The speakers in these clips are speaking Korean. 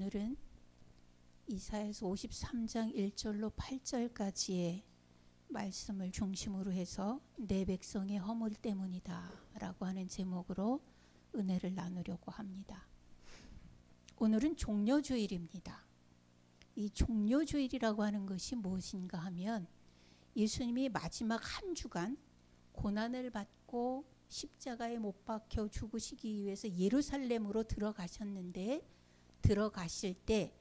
오늘은 이사야서 53장 1절로 8절까지의 말씀을 중심으로 해서 내 백성의 허물 때문이다 라고 하는 제목으로 은혜를 나누려고 합니다. 오늘은 종려주일입니다. 이 종려주일이라고 하는 것이 무엇인가 하면 예수님이 마지막 한 주간 고난을 받고 십자가에 못 박혀 죽으시기 위해서 예루살렘으로 들어가셨는데, 들어가실 때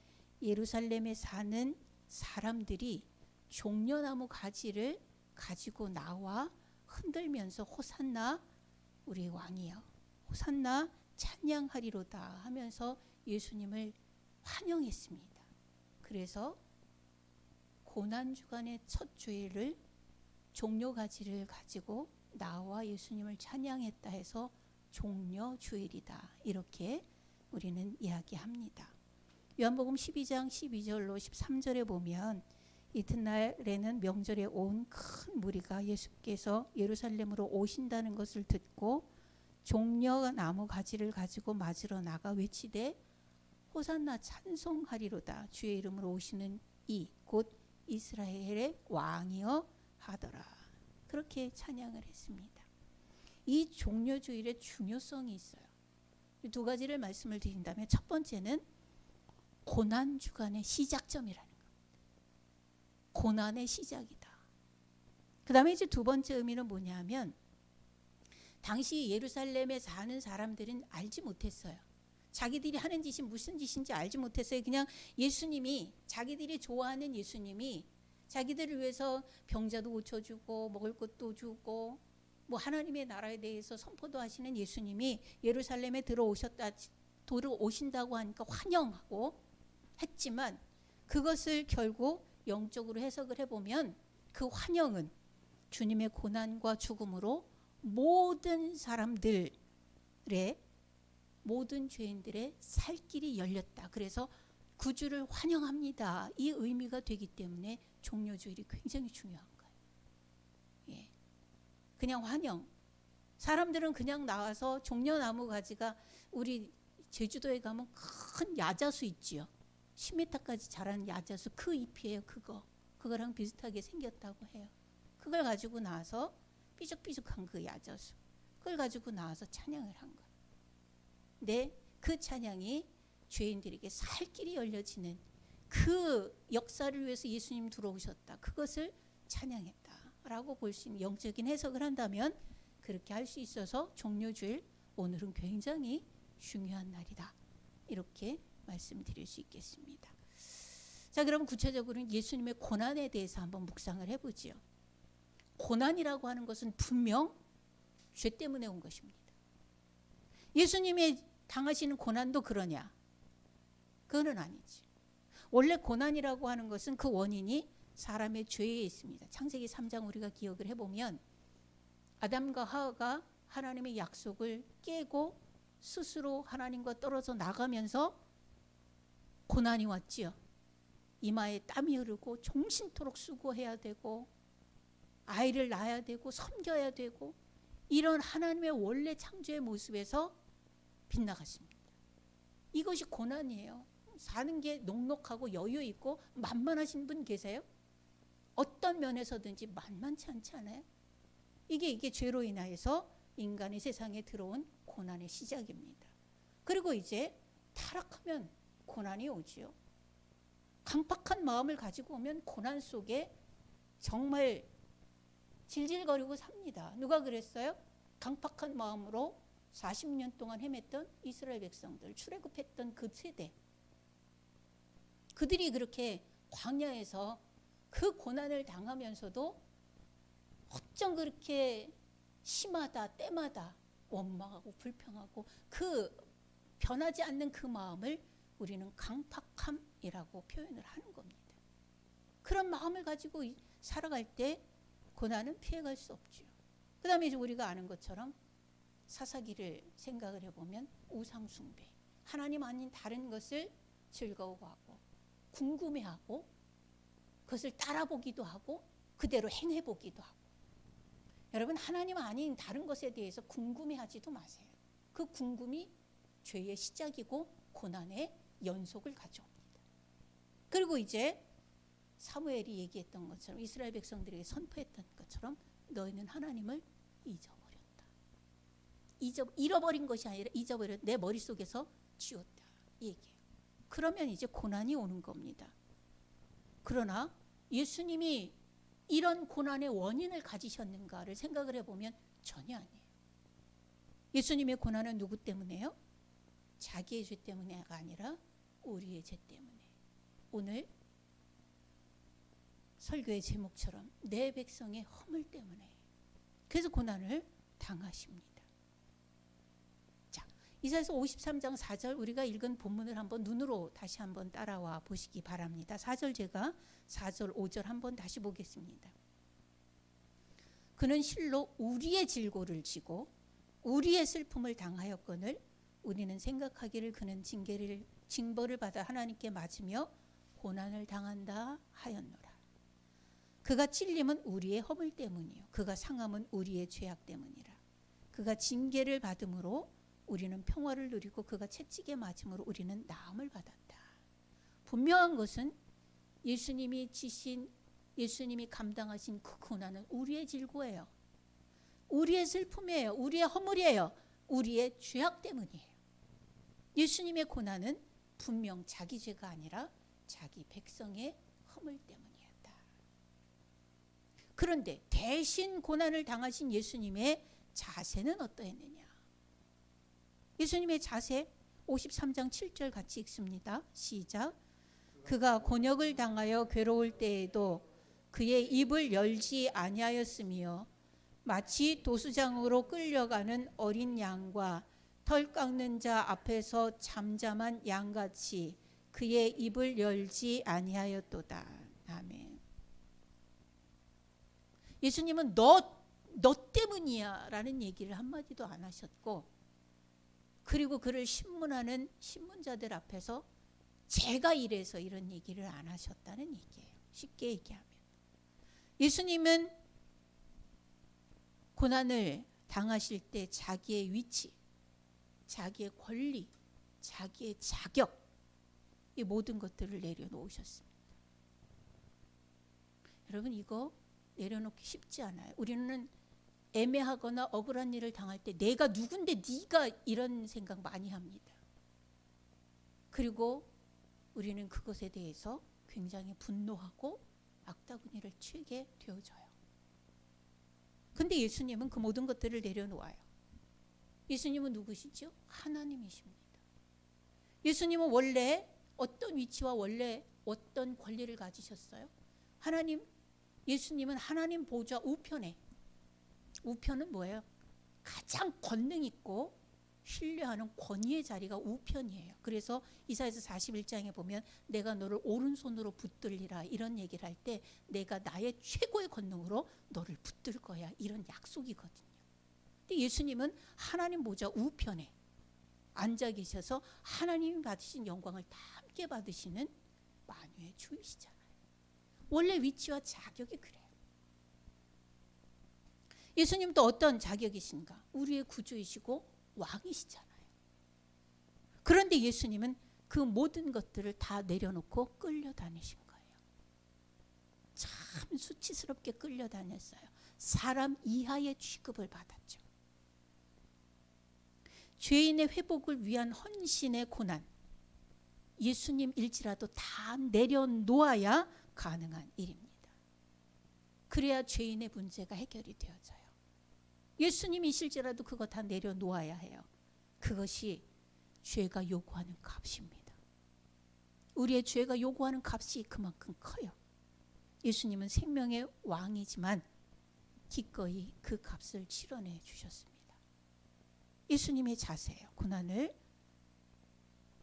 예루살렘에 사는 사람들이 종려나무 가지를 가지고 나와 흔들면서 호산나 우리 왕이여, 호산나 찬양하리로다 하면서 예수님을 환영했습니다. 그래서 고난주간의 첫 주일을 종려가지를 가지고 나와 예수님을 찬양했다 해서 종려주일이다, 이렇게 우리는 이야기합니다. 요한복음 12장 12절로 13절에 보면 이튿날에는 명절에 온 큰 무리가 예수께서 예루살렘으로 오신다는 것을 듣고 종려나무 가지를 가지고 맞으러 나가 외치되 호산나 찬송하리로다, 주의 이름으로 오시는 이 곧 이스라엘의 왕이여 하더라, 그렇게 찬양을 했습니다. 이 종려주일의 중요성이 있어요. 두 가지를 말씀을 드린다면, 첫 번째는 고난주간의 시작점이라는 겁니다. 고난의 시작이다. 그 다음에 이제 두 번째 의미는 뭐냐면, 당시 예루살렘에 사는 사람들은 알지 못했어요. 자기들이 하는 짓이 무슨 짓인지 알지 못했어요. 그냥 예수님이, 자기들이 좋아하는 예수님이 자기들을 위해서 병자도 고쳐주고 먹을 것도 주고 뭐 하나님의 나라에 대해서 선포도 하시는 예수님이 예루살렘에 들어오신다고 하니까 환영하고 했지만, 그것을 결국 영적으로 해석을 해보면 그 환영은 주님의 고난과 죽음으로 모든 사람들의, 모든 죄인들의 살 길이 열렸다, 그래서 구주를 환영합니다, 이 의미가 되기 때문에 종려주일이 굉장히 중요한 거예요. 예. 그냥 환영. 사람들은 그냥 나와서 종려나무 가지가, 우리 제주도에 가면 큰 야자수 있지요. 10m까지 자라는 야자수, 그 잎이에요. 그거랑 비슷하게 생겼다고 해요. 그걸 가지고 나와서 삐죽삐죽한 그 야자수, 그걸 가지고 나와서 찬양을 한 거예요. 근데 그 찬양이 죄인들에게 살 길이 열려지는 그 역사를 위해서 예수님 들어오셨다, 그것을 찬양했다라고 볼 수 있는, 영적인 해석을 한다면 그렇게 할 수 있어서 종려주일, 오늘은 굉장히 중요한 날이다, 이렇게 말씀드릴 수 있겠습니다. 자, 그럼 구체적으로는 예수님의 고난에 대해서 한번 묵상을 해보지요. 고난이라고 하는 것은 분명 죄 때문에 온 것입니다. 예수님이 당하시는 고난도 그러냐? 그거는 아니지. 원래 고난이라고 하는 것은 그 원인이 사람의 죄에 있습니다. 창세기 3장 우리가 기억을 해보면 아담과 하와가 하나님의 약속을 깨고 스스로 하나님과 떨어져 나가면서 고난이 왔지요. 이마에 땀이 흐르고 종신토록 수고해야 되고 아이를 낳아야 되고 섬겨야 되고, 이런 하나님의 원래 창조의 모습에서 빗나갔습니다. 이것이 고난이에요. 사는 게 녹록하고 여유 있고 만만하신 분 계세요? 어떤 면에서든지 만만치 않지 않아요? 이게 죄로 인하여서 인간이 세상에 들어온 고난의 시작입니다. 그리고 이제 타락하면 고난이 오지요. 강팍한 마음을 가지고 오면 고난 속에 정말 질질거리고 삽니다. 누가 그랬어요? 강팍한 마음으로 40년 동안 헤맸던 이스라엘 백성들, 출애굽했던 그 세대, 그들이 그렇게 광야에서 그 고난을 당하면서도 어쩜 그렇게 심하다, 때마다 원망하고 불평하고 그 변하지 않는 그 마음을 우리는 강팍함이라고 표현을 하는 겁니다. 그런 마음을 가지고 살아갈 때 고난은 피해갈 수 없죠. 그 다음에 이제 우리가 아는 것처럼 사사기를 생각을 해보면 우상 숭배, 하나님 아닌 다른 것을 즐거워하고 궁금해하고 그것을 따라보기도 하고 그대로 행해보기도 하고, 여러분 하나님 아닌 다른 것에 대해서 궁금해하지도 마세요. 그 궁금이 죄의 시작이고 고난의 연속을 가져옵니다. 그리고 이제 사무엘이 얘기했던 것처럼 이스라엘 백성들에게 선포했던 것처럼 너희는 하나님을 잊어버렸다. 잃어버린 것이 아니라 잊어버렸다. 내 머릿속에서 지웠다. 얘기해요. 그러면 이제 고난이 오는 겁니다. 그러나 예수님이 이런 고난의 원인을 가지셨는가를 생각을 해보면 전혀 아니에요. 예수님의 고난은 누구 때문에요? 자기의 죄 때문에가 아니라 우리의 죄 때문에. 오늘 설교의 제목처럼 내 백성의 허물 때문에. 그래서 고난을 당하십니다. 자, 이사야서 53장 4절 우리가 읽은 본문을 한번 눈으로 다시 한번 따라와 보시기 바랍니다. 4절 제가 4절 5절 한번 다시 보겠습니다. 그는 실로 우리의 질고를 지고 우리의 슬픔을 당하였거늘 우리는 생각하기를 그는 징벌을 받아 하나님께 맞으며 고난을 당한다 하였노라. 그가 찔림은 우리의 허물 때문이요 그가 상함은 우리의 죄악 때문이라. 그가 징계를 받음으로 우리는 평화를 누리고 그가 채찍에 맞음으로 우리는 나음을 받았다. 분명한 것은 예수님이 감당하신 그 고난은 우리의 질고예요. 우리의 슬픔이에요. 우리의 허물이에요. 우리의 죄악 때문이에요. 예수님의 고난은 분명 자기 죄가 아니라 자기 백성의 허물 때문이었다. 그런데 대신 고난을 당하신 예수님의 자세는 어떠했느냐? 예수님의 자세 53장 7절 같이 읽습니다. 시작. 그가 곤욕을 당하여 괴로울 때에도 그의 입을 열지 아니하였으며 마치 도수장으로 끌려가는 어린 양과 털 깎는 자 앞에서 잠잠한 양같이 그의 입을 열지 아니하였도다. 아멘. 예수님은 너 때문이야 라는 얘기를 한마디도 안 하셨고, 그리고 그를 신문하는 신문자들 앞에서 제가 이래서 이런 얘기를 안 하셨다는 얘기예요. 쉽게 얘기하면 예수님은 고난을 당하실 때 자기의 위치, 자기의 권리, 자기의 자격, 이 모든 것들을 내려놓으셨습니다. 여러분, 이거 내려놓기 쉽지 않아요. 우리는 애매하거나 억울한 일을 당할 때 내가 누군데 네가 이런 생각 많이 합니다. 그리고 우리는 그것에 대해서 굉장히 분노하고 악다구니를 치게 되어져요. 근데 예수님은 그 모든 것들을 내려놓아요. 예수님은 누구시죠? 하나님이십니다. 예수님은 원래 어떤 위치와 원래 어떤 권리를 가지셨어요? 예수님은 하나님 보좌 우편에, 우편은 뭐예요? 가장 권능 있고 신뢰하는 권위의 자리가 우편이에요. 그래서 이사야서 41장에 보면 내가 너를 오른손으로 붙들리라 이런 얘기를 할 때 내가 나의 최고의 권능으로 너를 붙들 거야 이런 약속이거든요. 근데 예수님은 하나님 보좌 우편에 앉아 계셔서 하나님이 받으신 영광을 다 함께 받으시는 만유의 주이시잖아요. 원래 위치와 자격이 그래요. 예수님도 어떤 자격이신가? 우리의 구주이시고 왕이시잖아요. 그런데 예수님은 그 모든 것들을 다 내려놓고 끌려다니신 거예요. 참 수치스럽게 끌려다녔어요. 사람 이하의 취급을 받았죠. 죄인의 회복을 위한 헌신의 고난, 예수님일지라도 다 내려놓아야 가능한 일입니다. 그래야 죄인의 문제가 해결이 되어져요. 예수님이실지라도 그거 다 내려놓아야 해요. 그것이 죄가 요구하는 값입니다. 우리의 죄가 요구하는 값이 그만큼 커요. 예수님은 생명의 왕이지만 기꺼이 그 값을 치러내 주셨습니다. 예수님의 자세예요. 고난을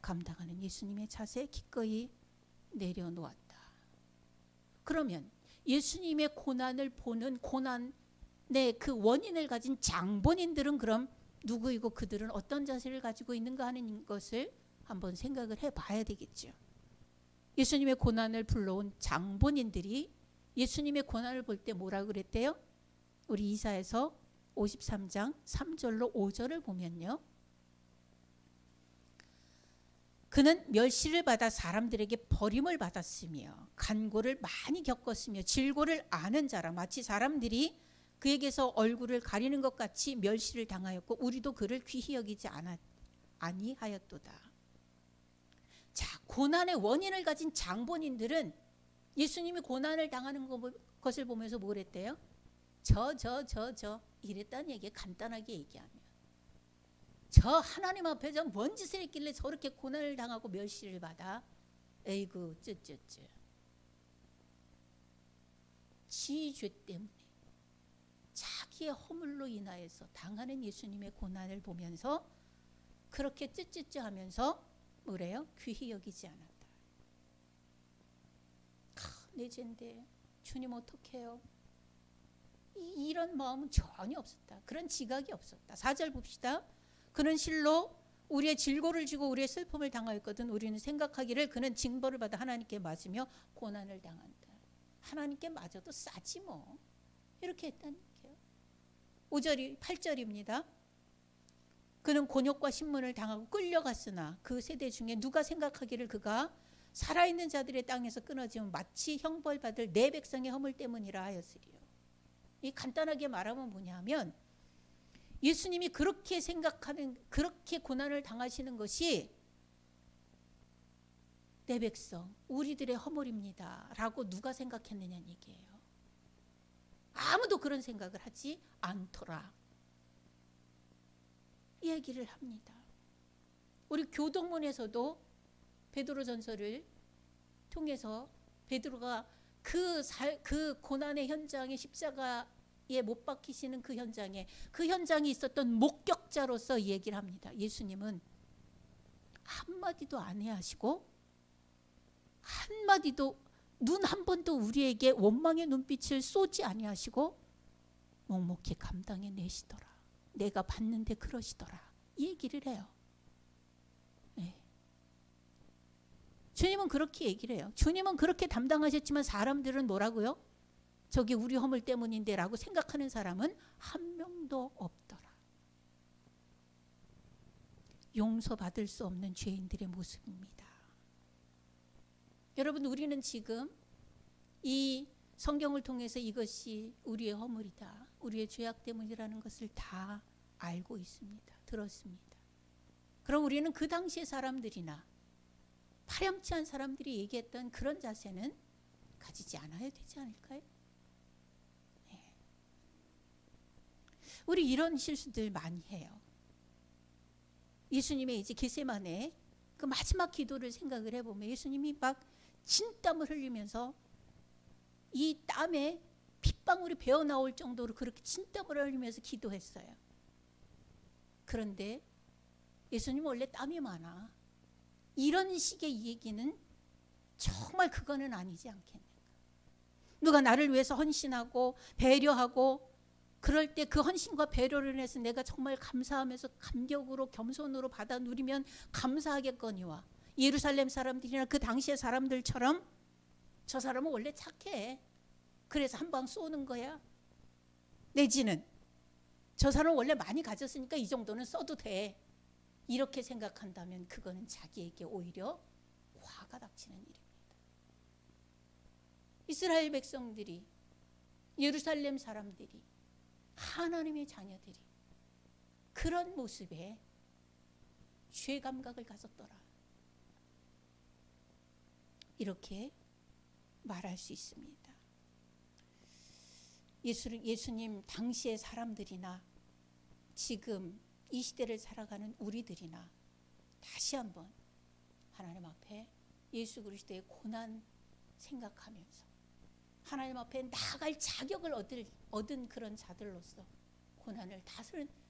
감당하는 예수님의 자세, 기꺼이 내려놓았다. 그러면 예수님의 고난을 보는 고난의 그 원인을 가진 장본인들은 그럼 누구이고 그들은 어떤 자세를 가지고 있는가 하는 것을 한번 생각을 해봐야 되겠죠. 예수님의 고난을 불러온 장본인들이 예수님의 고난을 볼 때 뭐라고 그랬대요? 우리 이사야서 53장 3절로 5절을 보면요. 그는 멸시를 받아 사람들에게 버림을 받았으며 간고를 많이 겪었으며 질고를 아는 자라. 마치 사람들이 그에게서 얼굴을 가리는 것 같이 멸시를 당하였고 우리도 그를 귀히 여기지 아니하였도다. 자, 고난의 원인을 가진 장본인들은 예수님이 고난을 당하는 것을 보면서 뭘 했대요? 이랬다는 얘기에 간단하게 얘기하면 저 하나님 앞에 저 뭔 짓을 했길래 저렇게 고난을 당하고 멸시를 받아? 에이구 쯔쯔쯔. 지 죄 때문에 자기의 허물로 인하여서 당하는 예수님의 고난을 보면서 그렇게 쯔쯔쯔 하면서 뭐래요? 귀히 여기지 않았다. 내 죄인데 주님 어떡해요? 이런 마음은 전혀 없었다. 그런 지각이 없었다. 4절 봅시다. 그는 실로 우리의 질고를 지고 우리의 슬픔을 당하였거든 우리는 생각하기를 그는 징벌을 받아 하나님께 맞으며 고난을 당한다. 하나님께 맞아도 싸지 뭐. 이렇게 했다는 얘기예요. 8절입니다. 그는 곤욕과 신문을 당하고 끌려갔으나 그 세대 중에 누가 생각하기를 그가 살아있는 자들의 땅에서 끊어지면 마치 형벌받을 내 백성의 허물 때문이라 하였으리요. 이 간단하게 말하면 뭐냐면 예수님이 그렇게 생각하는 그렇게 고난을 당하시는 것이 내 백성 우리들의 허물입니다 라고 누가 생각했느냐는 얘기예요. 아무도 그런 생각을 하지 않더라 이 얘기를 합니다. 우리 교동문에서도 베드로전서를 통해서 베드로가 그 고난의 현장에 십자가에 못 박히시는 그 현장에 있었던 목격자로서 얘기를 합니다. 예수님은 한마디도 안 해하시고 한마디도 눈 한 번도 우리에게 원망의 눈빛을 쏘지 아니하시고 묵묵히 감당해 내시더라. 내가 봤는데 그러시더라. 이 얘기를 해요. 네. 주님은 그렇게 얘기를 해요. 주님은 그렇게 담당하셨지만 사람들은 뭐라고요? 저게 우리 허물 때문인데 라고 생각하는 사람은 한 명도 없더라. 용서받을 수 없는 죄인들의 모습입니다. 여러분 우리는 지금 이 성경을 통해서 이것이 우리의 허물이다. 우리의 죄악 때문이라는 것을 다 알고 있습니다. 들었습니다. 그럼 우리는 그 당시의 사람들이나 파렴치한 사람들이 얘기했던 그런 자세는 가지지 않아야 되지 않을까요? 네. 우리 이런 실수들 많이 해요. 예수님의 이제 겟세마네 그 마지막 기도를 생각을 해보면 예수님이 막 진땀을 흘리면서 이 땀에 핏방울이 배어 나올 정도로 그렇게 진땀을 흘리면서 기도했어요. 그런데 예수님 원래 땀이 많아. 이런 식의 얘기는 정말 그거는 아니지 않겠는가. 누가 나를 위해서 헌신하고 배려하고 그럴 때 그 헌신과 배려를 해서 내가 정말 감사하면서 감격으로 겸손으로 받아 누리면 감사하겠거니와 예루살렘 사람들이나 그 당시의 사람들처럼 저 사람은 원래 착해. 그래서 한 방 쏘는 거야. 내지는 저 사람은 원래 많이 가졌으니까 이 정도는 써도 돼. 이렇게 생각한다면 그거는 자기에게 오히려 화가 닥치는 일입니다. 이스라엘 백성들이 예루살렘 사람들이 하나님의 자녀들이 그런 모습에 죄 감각을 가졌더라. 이렇게 말할 수 있습니다. 예수님 당시의 사람들이나 지금 이 시대를 살아가는 우리들이나 다시 한번 하나님 앞에 예수 그리스도의 고난 생각하면서 하나님 앞에 나아갈 자격을 얻은 그런 자들로서 고난을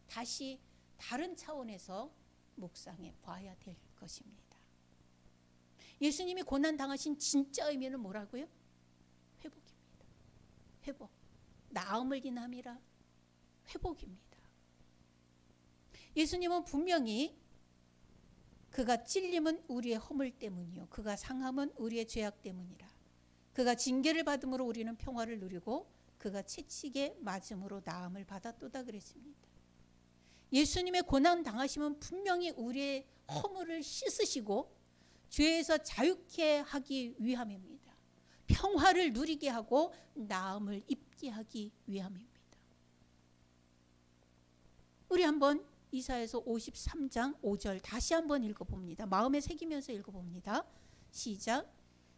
다시 다른 차원에서 묵상해 봐야 될 것입니다. 예수님이 고난 당하신 진짜 의미는 뭐라고요? 회복입니다. 회복. 나음을 인함이라 회복입니다. 예수님은 분명히 그가 찔림은 우리의 허물 때문이요 그가 상함은 우리의 죄악 때문이라. 그가 징계를 받음으로 우리는 평화를 누리고 그가 채찍에 맞음으로 나음을 받았도다 그랬습니다. 예수님의 고난 당하심은 분명히 우리의 허물을 씻으시고 죄에서 자유케 하기 위함입니다. 평화를 누리게 하고 나음을 입게 하기 위함입니다. 우리 한번 이사야서 53장 5절 다시 한번 읽어봅니다. 마음에 새기면서 읽어봅니다. 시작.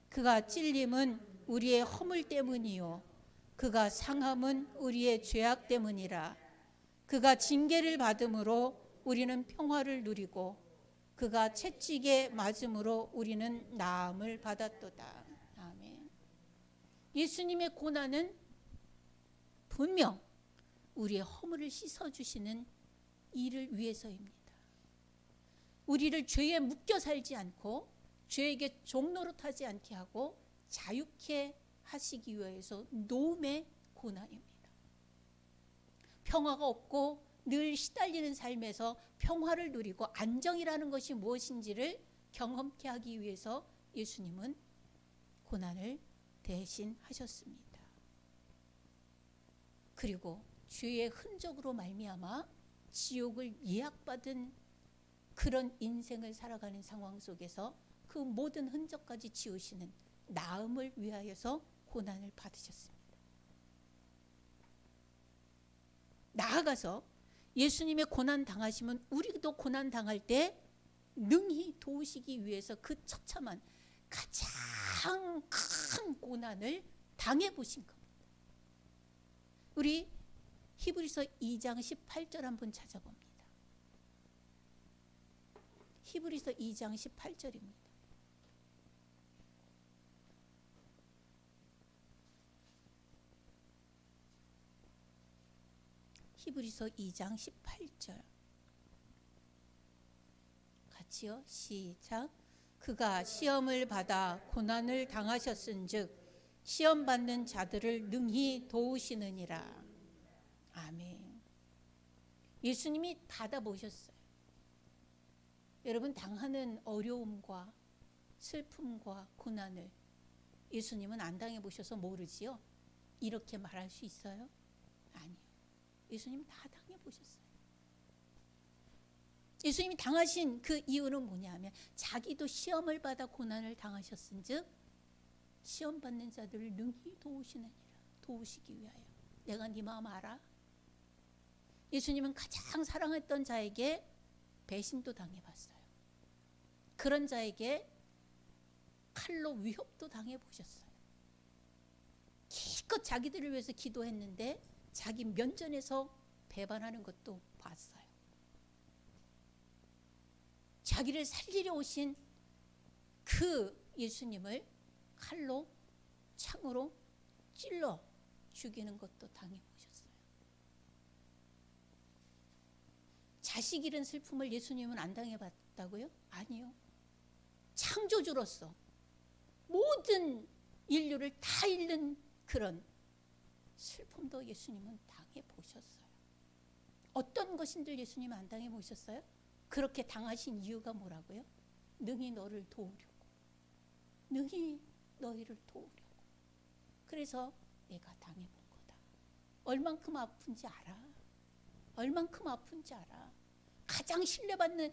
그가 찔림은 우리의 허물 때문이요 그가 상함은 우리의 죄악 때문이라. 그가 징계를 받음으로 우리는 평화를 누리고 그가 채찍에 맞음으로 우리는 나음을 받았도다. 아멘. 예수님의 고난은 분명 우리의 허물을 씻어주시는 일을 위해서입니다. 우리를 죄에 묶여 살지 않고 죄에게 종노릇하지 않게 하고 자유케 하시기 위해서 노음의 고난입니다. 평화가 없고 늘 시달리는 삶에서 평화를 누리고 안정이라는 것이 무엇인지를 경험케 하기 위해서 예수님은 고난을 대신 하셨습니다. 그리고 죄의 흔적으로 말미암아 지옥을 예약받은 그런 인생을 살아가는 상황 속에서 그 모든 흔적까지 지우시는 나음을 위하여서 고난을 받으셨습니다. 나아가서 예수님의 고난 당하심은 우리도 고난 당할 때 능히 도우시기 위해서 그 처참한 가장 큰 고난을 당해보신 겁니다. 우리 히브리서 2장 18절 한번 찾아봅니다. 히브리서 2장 18절입니다. 히브리서 2장 18절 같이요. 시작. 그가 시험을 받아 고난을 당하셨은즉 시험 받는 자들을 능히 도우시느니라. 아멘. 예수님이 받아보셨어요. 여러분 당하는 어려움과 슬픔과 고난을 예수님은 안 당해보셔서 모르지요? 이렇게 말할 수 있어요? 아니요. 예수님 다 당해보셨어요. 예수님이 당하신 그 이유는 뭐냐면 자기도 시험을 받아 고난을 당하셨은즉 시험 받는 자들을 능히 도우시느니라. 도우시기 위하여. 내가 네 마음 알아? 예수님은 가장 사랑했던 자에게 배신도 당해봤어요. 그런 자에게 칼로 위협도 당해보셨어요. 기껏 자기들을 위해서 기도했는데 자기 면전에서 배반하는 것도 봤어요. 자기를 살리려 오신 그 예수님을 칼로 창으로 찔러 죽이는 것도 당해보셨어요. 자식 잃은 슬픔을 예수님은 안 당해봤다고요? 아니요. 창조주로서 모든 인류를 다 잃는 그런 슬픔도 예수님은 당해보셨어요. 어떤 것인들 예수님은 안 당해보셨어요? 그렇게 당하신 이유가 뭐라고요? 능히 너를 도우려고. 능히 너희를 도우려고. 그래서 내가 당해본 거다. 얼만큼 아픈지 알아. 얼만큼 아픈지 알아. 가장 신뢰받는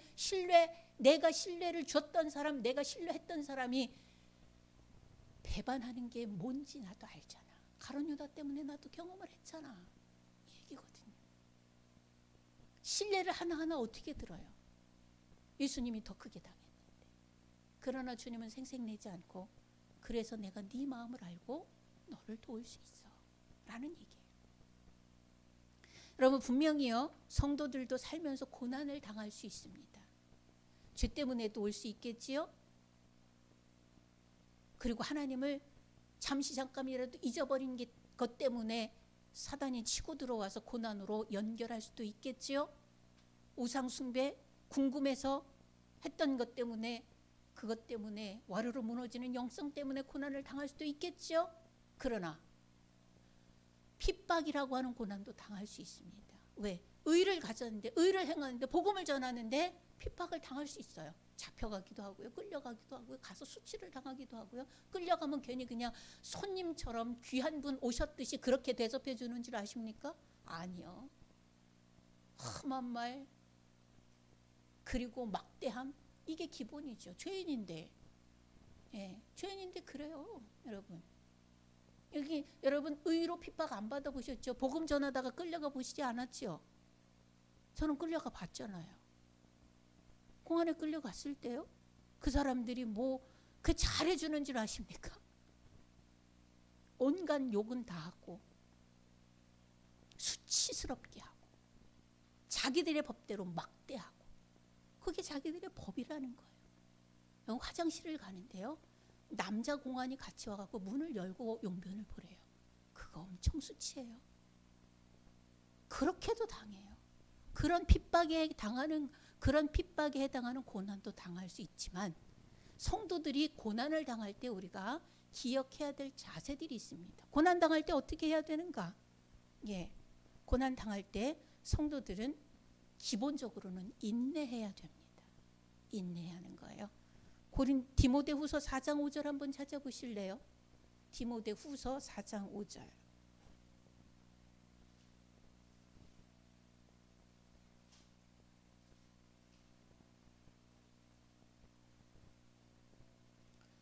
내가 신뢰를 줬던 사람, 내가 신뢰했던 사람이 배반하는 게 뭔지 나도 알잖아. 가룟 유다 때문에 나도 경험을 했잖아. 이 얘기거든요. 신뢰를 하나하나 어떻게 들어요? 예수님이 더 크게 당했는데. 그러나 주님은 생색내지 않고 그래서 내가 네 마음을 알고 너를 도울 수 있어 라는 얘기예요. 여러분 분명히요 성도들도 살면서 고난을 당할 수 있습니다. 죄 때문에도 올 수 있겠지요. 그리고 하나님을 잠시 잠깐이라도 잊어버린 것 때문에 사단이 치고 들어와서 고난으로 연결할 수도 있겠지요. 우상 숭배 궁금해서 했던 것 때문에 그것 때문에 와르르 무너지는 영성 때문에 고난을 당할 수도 있겠지요. 그러나 핍박이라고 하는 고난도 당할 수 있습니다. 왜? 의를 가졌는데 의를 행하는데 복음을 전하는데 핍박을 당할 수 있어요. 잡혀가기도 하고요. 끌려가기도 하고요. 가서 수치를 당하기도 하고요. 끌려가면 괜히 그냥 손님처럼 귀한 분 오셨듯이 그렇게 대접해 주는 줄 아십니까? 아니요. 험한 말 그리고 막대함 이게 기본이죠. 죄인인데 예, 죄인인데 그래요, 여러분. 여기 여러분 의로 핍박 안 받아보셨죠? 복음 전하다가 끌려가 보시지 않았죠? 저는 끌려가 봤잖아요. 공안에 끌려갔을 때요, 그 사람들이 뭐 그 잘해주는 줄 아십니까? 온갖 욕은 다 하고 수치스럽게 하고 자기들의 법대로 막대하고, 그게 자기들의 법이라는 거예요. 화장실을 가는데요, 남자 공안이 같이 와갖고 문을 열고 용변을 보래요. 그거 엄청 수치해요. 그렇게도 당해요. 그런 핍박에 해당하는 고난도 당할 수 있지만, 성도들이 고난을 당할 때 우리가 기억해야 될 자세들이 있습니다. 고난 당할 때 어떻게 해야 되는가? 예, 고난 당할 때 성도들은 기본적으로는 인내해야 됩니다. 인내하는 거예요. 디모데후서 4장 5절 한번 찾아보실래요? 디모데후서 4장 5절.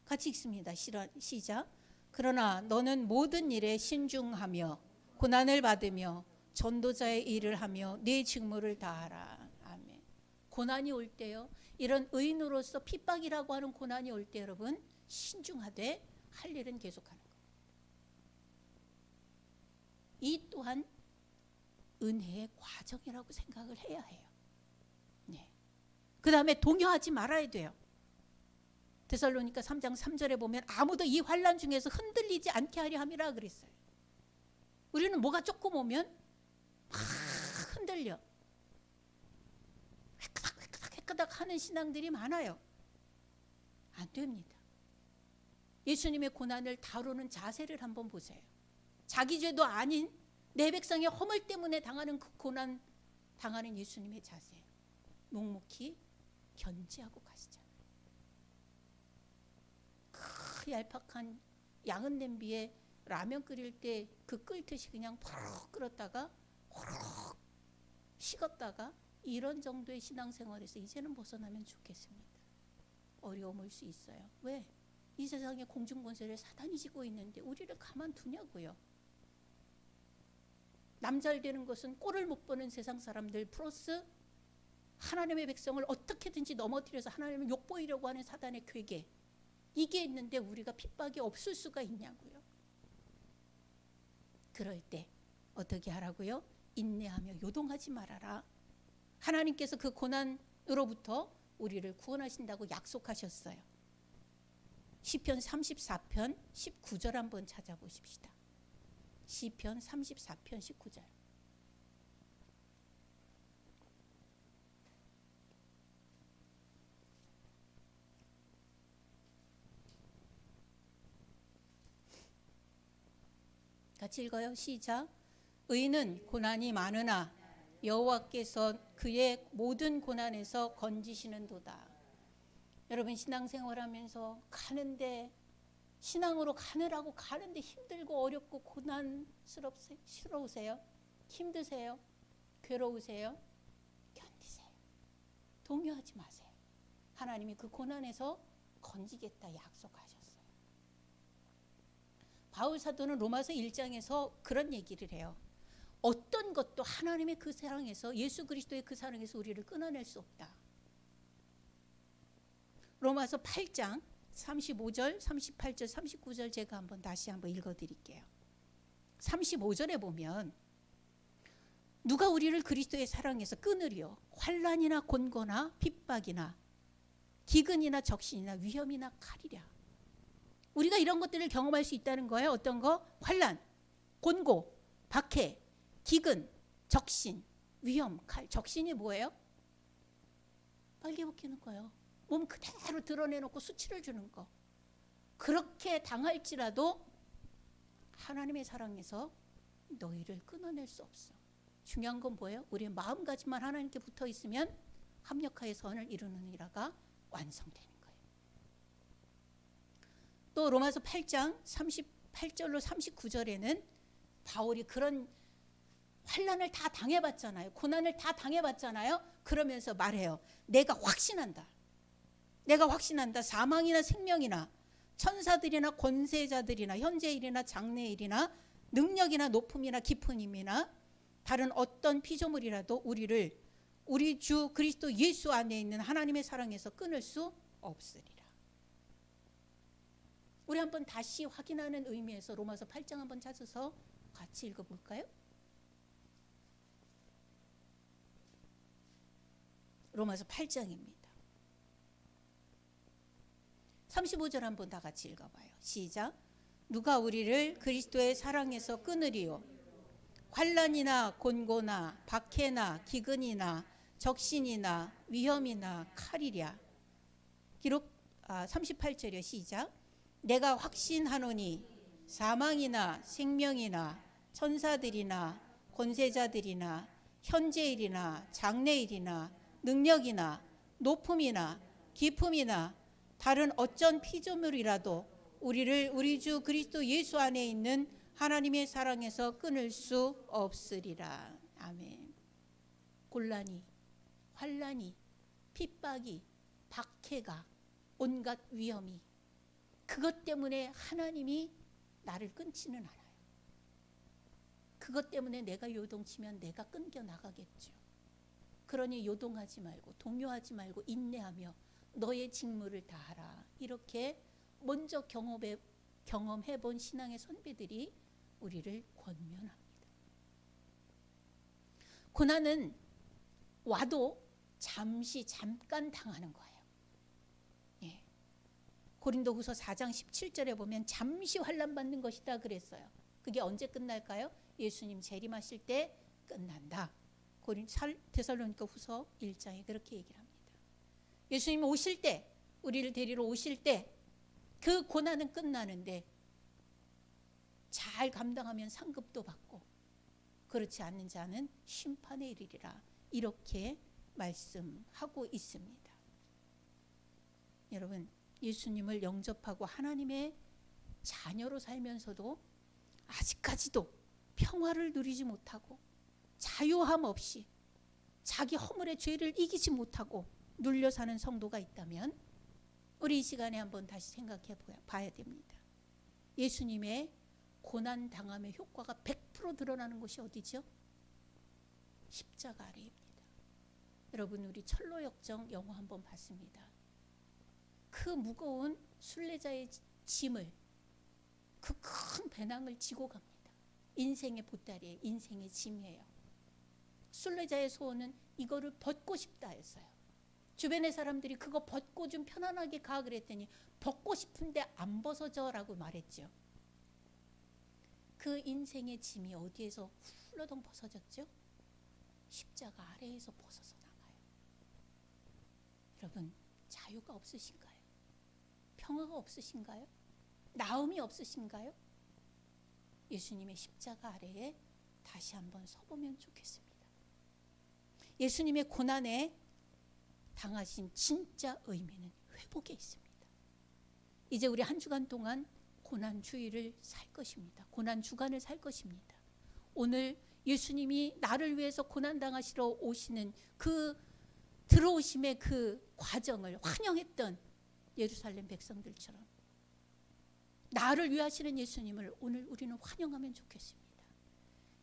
같이 읽습니다. 시작. 그러나 너는 모든 일에 신중하며 고난을 받으며 전도자의 일을 하며 네 직무를 다하라. 아멘. 고난이 올 때요, 이런 의인으로서 핍박이라고 하는 고난이 올 때 여러분 신중하되 할 일은 계속하는 겁니다. 이 또한 은혜의 과정이라고 생각을 해야 해요. 네. 그 다음에 동요하지 말아야 돼요. 데살로니가 3장 3절에 보면 아무도 이 환난 중에서 흔들리지 않게 하려 함이라 그랬어요. 우리는 뭐가 조금 오면 막 흔들려 획까닥 하는 신앙들이 많아요. 안 됩니다. 예수님의 고난을 다루는 자세를 한번 보세요. 자기 죄도 아닌 내 백성의 허물 때문에 당하는 그 고난 당하는 예수님의 자세, 묵묵히 견지하고 가시잖아요. 그 얄팍한 양은 냄비에 라면 끓일 때 그 끓듯이 그냥 푹 끓었다가 호록 식었다가, 이런 정도의 신앙생활에서 이제는 벗어나면 좋겠습니다. 어려움 올 수 있어요. 왜? 이 세상에 공중권세를 사단이 쥐고 있는데 우리를 가만두냐고요. 남잘되는 것은 꼴을 못 보는 세상 사람들 플러스 하나님의 백성을 어떻게든지 넘어뜨려서 하나님을 욕보이려고 하는 사단의 괴계, 이게 있는데 우리가 핍박이 없을 수가 있냐고요. 그럴 때 어떻게 하라고요? 인내하며 요동하지 말아라. 하나님께서 그 고난으로부터 우리를 구원하신다고 약속하셨어요. 시편 34편 19절 한번 찾아보십시다. 시편 34편 19절. 같이 읽어요. 시작. 의인은 고난이 많으나 여호와께서 그의 모든 고난에서 건지시는도다. 여러분 신앙생활하면서 가는데, 신앙으로 가느라고 가는데 힘들고 어렵고 고난스러우세요? 힘드세요? 괴로우세요? 견디세요. 동요하지 마세요. 하나님이 그 고난에서 건지겠다 약속하셨어요. 바울 사도는 로마서 1장에서 그런 얘기를 해요. 어떤 것도 하나님의 그 사랑에서, 예수 그리스도의 그 사랑에서 우리를 끊어낼 수 없다. 로마서 8장 35절, 38절, 39절 제가 다시 한번 읽어드릴게요. 35절에 보면 누가 우리를 그리스도의 사랑에서 끊으리요? 환난이나 곤고나 핍박이나 기근이나 적신이나 위험이나 칼이랴. 우리가 이런 것들을 경험할 수 있다는 거예요. 어떤 거? 환난, 곤고, 박해, 기근, 적신, 위험, 칼. 적신이 뭐예요? 빨개 벗기는 거예요. 몸 그대로 드러내놓고 수치를 주는 거. 그렇게 당할지라도 하나님의 사랑에서 너희를 끊어낼 수 없어. 중요한 건 뭐예요? 우리의 마음가짐만 하나님께 붙어 있으면 합력하여 선을 이루느니라가 완성되는 거예요. 또 로마서 8장 38절로 39절에는 바울이 그런 환난을 다 당해봤잖아요. 고난을 다 당해봤잖아요. 그러면서 말해요. 내가 확신한다. 사망이나 생명이나 천사들이나 권세자들이나 현재일이나 장래일이나 능력이나 높음이나 깊음이나 다른 어떤 피조물이라도 우리를 우리 주 그리스도 예수 안에 있는 하나님의 사랑에서 끊을 수 없으리라. 우리 한번 다시 확인하는 의미에서 로마서 8장 한번 찾아서 같이 읽어볼까요? 로마서 8장입니다. 35절 한번 다 같이 읽어봐요. 시작. 누가 우리를 그리스도의 사랑에서 끊으리요? 환난이나 곤고나 박해나 기근이나 적신이나 위험이나 칼이랴. 기록 38절이요. 시작. 내가 확신하노니 사망이나 생명이나 천사들이나 권세자들이나 현재일이나 장래일이나 능력이나 높음이나 깊음이나 다른 어떤 피조물이라도 우리를 우리 주 그리스도 예수 안에 있는 하나님의 사랑에서 끊을 수 없으리라. 아멘. 곤란이, 환란이, 핍박이, 박해가, 온갖 위험이, 그것 때문에 하나님이 나를 끊지는 않아요. 그것 때문에 내가 요동치면 내가 끊겨 나가겠죠. 그러니 요동하지 말고 동요하지 말고 인내하며 너의 직무를 다하라. 이렇게 먼저 경험해 본 신앙의 선배들이 우리를 권면합니다. 고난은 와도 잠깐 당하는 거예요. 예. 고린도후서 4장 17절에 보면 잠시 환난 받는 것이다 그랬어요. 그게 언제 끝날까요? 예수님 재림하실 때 끝난다. 데살로니가 후서 1장에 그렇게 얘기를 합니다. 예수님 오실 때, 우리를 데리러 오실 때 그 고난은 끝나는데 잘 감당하면 상급도 받고 그렇지 않는 자는 심판에 이르리라. 이렇게 말씀하고 있습니다. 여러분, 예수님을 영접하고 하나님의 자녀로 살면서도 아직까지도 평화를 누리지 못하고 자유함 없이 자기 허물의 죄를 이기지 못하고 눌려 사는 성도가 있다면 우리 이 시간에 한번 다시 생각해 봐야 됩니다. 예수님의 고난 당함의 효과가 100% 드러나는 곳이 어디죠? 십자가 아래입니다. 여러분, 우리 철로역정 영화 한번 봤습니다. 그 무거운 순례자의 짐을, 그 큰 배낭을 지고 갑니다. 인생의 보따리에 인생의 짐이에요. 순례자의 소원은 이거를 벗고 싶다 했어요. 주변의 사람들이 그거 벗고 좀 편안하게 가 그랬더니 벗고 싶은데 안 벗어져라고 말했죠. 그 인생의 짐이 어디에서 훌러덩 벗어졌죠? 십자가 아래에서 벗어서 나가요. 여러분, 자유가 없으신가요? 평화가 없으신가요? 나음이 없으신가요? 예수님의 십자가 아래에 다시 한번 서보면 좋겠습니다. 예수님의 고난에 당하신 진짜 의미는 회복에 있습니다. 이제 우리 한 주간 동안 고난 주일을 살 것입니다. 고난 주간을 살 것입니다. 오늘 예수님이 나를 위해서 고난 당하시러 오시는 그 들어오심의 그 과정을 환영했던 예루살렘 백성들처럼 나를 위하시는 예수님을 오늘 우리는 환영하면 좋겠습니다.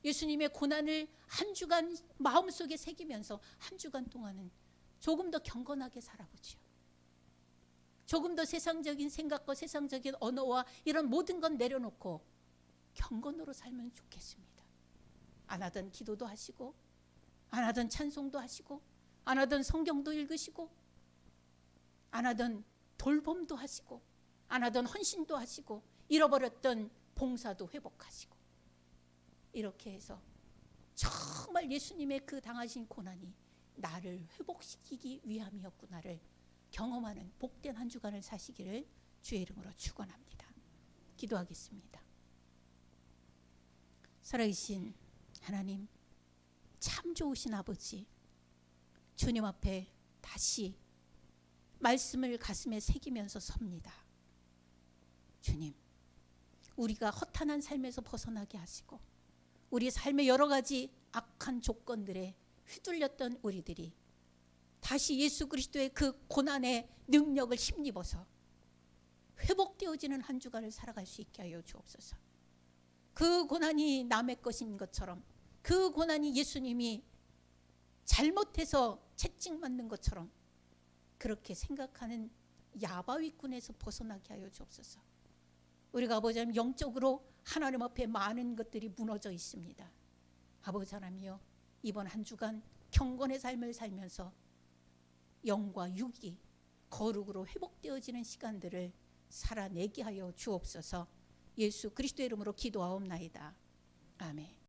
예수님의 고난을 한 주간 마음속에 새기면서 한 주간 동안은 조금 더 경건하게 살아보죠. 조금 더 세상적인 생각과 세상적인 언어와 이런 모든 건 내려놓고 경건으로 살면 좋겠습니다. 안 하던 기도도 하시고, 안 하던 찬송도 하시고, 안 하던 성경도 읽으시고, 안 하던 돌봄도 하시고, 안 하던 헌신도 하시고, 잃어버렸던 봉사도 회복하시고, 이렇게 해서 정말 예수님의 그 당하신 고난이 나를 회복시키기 위함이었구나를 경험하는 복된 한 주간을 사시기를 주의 이름으로 축원합니다. 기도하겠습니다. 살아계신 하나님, 참 좋으신 아버지, 주님 앞에 다시 말씀을 가슴에 새기면서 섭니다. 주님, 우리가 허탄한 삶에서 벗어나게 하시고 우리 삶의 여러 가지 악한 조건들에 휘둘렸던 우리들이 다시 예수 그리스도의 그 고난의 능력을 힘입어서 회복되어지는 한 주간을 살아갈 수 있게 하여 주옵소서. 그 고난이 남의 것인 것처럼, 그 고난이 예수님이 잘못해서 채찍맞는 것처럼 그렇게 생각하는 야바위꾼에서 벗어나게 하여 주옵소서. 우리가 아버지 하나님, 영적으로 하나님 앞에 많은 것들이 무너져 있습니다. 아버지 하나님이여, 이번 한 주간 경건의 삶을 살면서 영과 육이 거룩으로 회복되어지는 시간들을 살아내게 하여 주옵소서. 예수 그리스도의 이름으로 기도하옵나이다. 아멘.